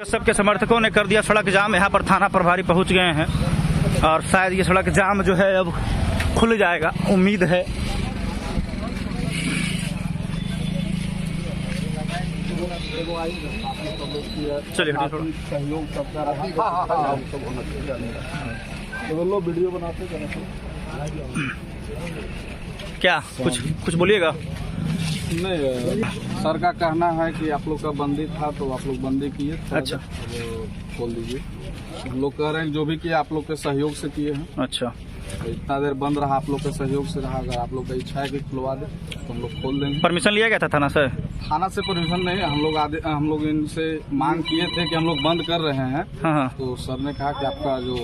सबके समर्थकों ने कर दिया सड़क जाम। यहाँ पर थाना प्रभारी पहुँच गए हैं और शायद ये सड़क जाम जो है अब खुल जाएगा, उम्मीद है। चलिए सहयोग सबका रहा। तो लोग वीडियो बनाते क्या कुछ बोलिएगा? नहीं, सर का कहना है कि आप लोग का बंदी था तो आप लोग बंदी किए। अच्छा, खोल दीजिए। हम लोग कह रहे हैं जो भी किया आप लोग के सहयोग से किए हैं। अच्छा, इतना देर बंद रहा आप लोग के सहयोग से रहा। अगर आप लोग का इच्छा है कि खुलवा दे तो हम लोग खोल देंगे। परमिशन लिया गया था थाना से? थाना से परमिशन नहीं, हम लोग इनसे मांग किए थे कि हम लोग बंद कर रहे हैं। हाँ। तो सर ने कहा कि आपका जो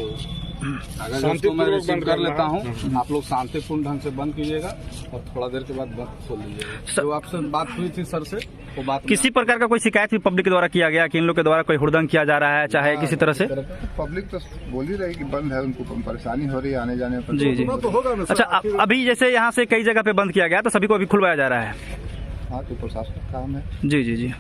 कागज उसको मैं रिसीव कर लेता हूँ, आप लोग शांतिपूर्ण ढंग से बंद कीजिएगा और थोड़ा देर के बाद बंद खोल दीजिएगा। जो आपसे बात हुई थी सर से, वो बात किसी प्रकार का कोई शिकायत भी पब्लिक के द्वारा किया गया कि इन लोग के द्वारा कोई हुड़दंग किया जा रहा है, चाहे किसी तरह से? पब्लिक तो बोल ही रही कि बंद है, उनको परेशानी हो रही है आने जाने पर। जी। तो होगा ना। अच्छा, अभी जैसे यहाँ से कई जगह पे बंद किया गया तो सभी को अभी खुलवाया जा रहा है? हाँ, तो प्रशासन का काम है। जी।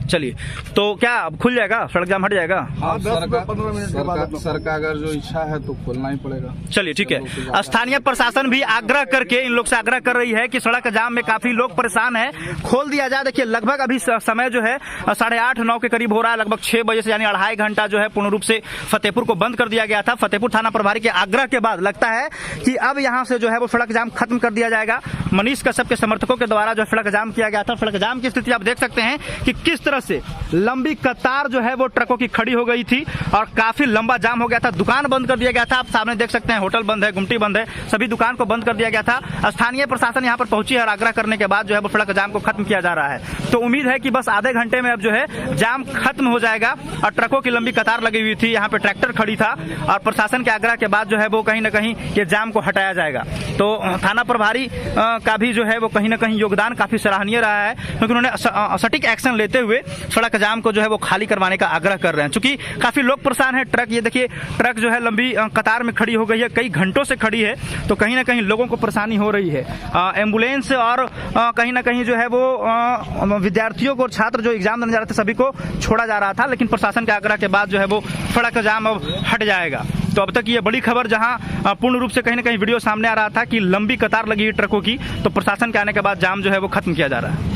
चलिए, तो क्या अब खुल जाएगा, सड़क जाम हट जाएगा? हाँ, 10-15 मिनट के बाद सर का अगर जो इच्छा है तो खोलना ही पड़ेगा। चलिए, ठीक है। स्थानीय प्रशासन भी आग्रह करके इन लोग से आग्रह कर रही है कि सड़क जाम में काफी लोग परेशान हैं, खोल दिया जाए। देखिए, लगभग अभी समय जो है 8:30-9 के करीब हो रहा है। लगभग 6 बजे से, यानी 2.5 घंटा जो है पूर्ण रूप से फतेहपुर को बंद कर दिया गया था। फतेहपुर थाना प्रभारी के आग्रह के बाद लगता है कि अब यहाँ से जो है वो सड़क जाम खत्म कर दिया जाएगा। मनीष कश्यप के समर्थकों के द्वारा जो सड़क जाम किया गया था, सड़क जाम की स्थिति आप देख सकते हैं कि किस तरह से लंबी कतार जो है वो ट्रकों की खड़ी हो गई थी और काफी लंबा जाम हो गया था। दुकान बंद कर दिया गया था। आप सामने देख सकते हैं, होटल बंद है, गुमटी बंद है, सभी दुकान को बंद कर दिया गया था। स्थानीय प्रशासन यहाँ पर पहुंची है और आग्रह करने के बाद जो है वो सड़क जाम को खत्म किया जा रहा है। तो उम्मीद है कि बस आधे घंटे में अब जो है जाम खत्म हो जाएगा। और ट्रकों की लंबी कतार लगी हुई थी, यहाँ पे ट्रैक्टर खड़ी था और प्रशासन के आग्रह के बाद जो है वो कहीं ना कहीं ये जाम को हटाया जाएगा। तो थाना प्रभारी का भी जो है वो कहीं ना कहीं योगदान काफी सराहनीय रहा है, क्योंकि उन्होंने सटीक एक्शन लेते हुए सड़क जाम को जो है वो खाली करवाने का आग्रह कर रहे हैं। चूंकि काफी लोग परेशान हैं। ट्रक, ये देखिए, ट्रक जो है लंबी कतार में खड़ी हो गई है, कई घंटों से खड़ी है, तो कहीं ना कहीं लोगों को परेशानी हो रही है। एम्बुलेंस और कहीं ना कहीं जो है वो विद्यार्थियों को, छात्र जो एग्जाम देने जा रहे थे, सभी को छोड़ा जा रहा था। लेकिन प्रशासन के आग्रह के बाद जो है वो सड़क जाम अब हट जाएगा। तो अब तक ये बड़ी खबर, जहां पूर्ण रूप से कहीं ना कहीं वीडियो सामने आ रहा था कि लंबी कतार लगी ट्रकों की, तो प्रशासन के आने के बाद जाम जो है वो खत्म किया जा रहा है।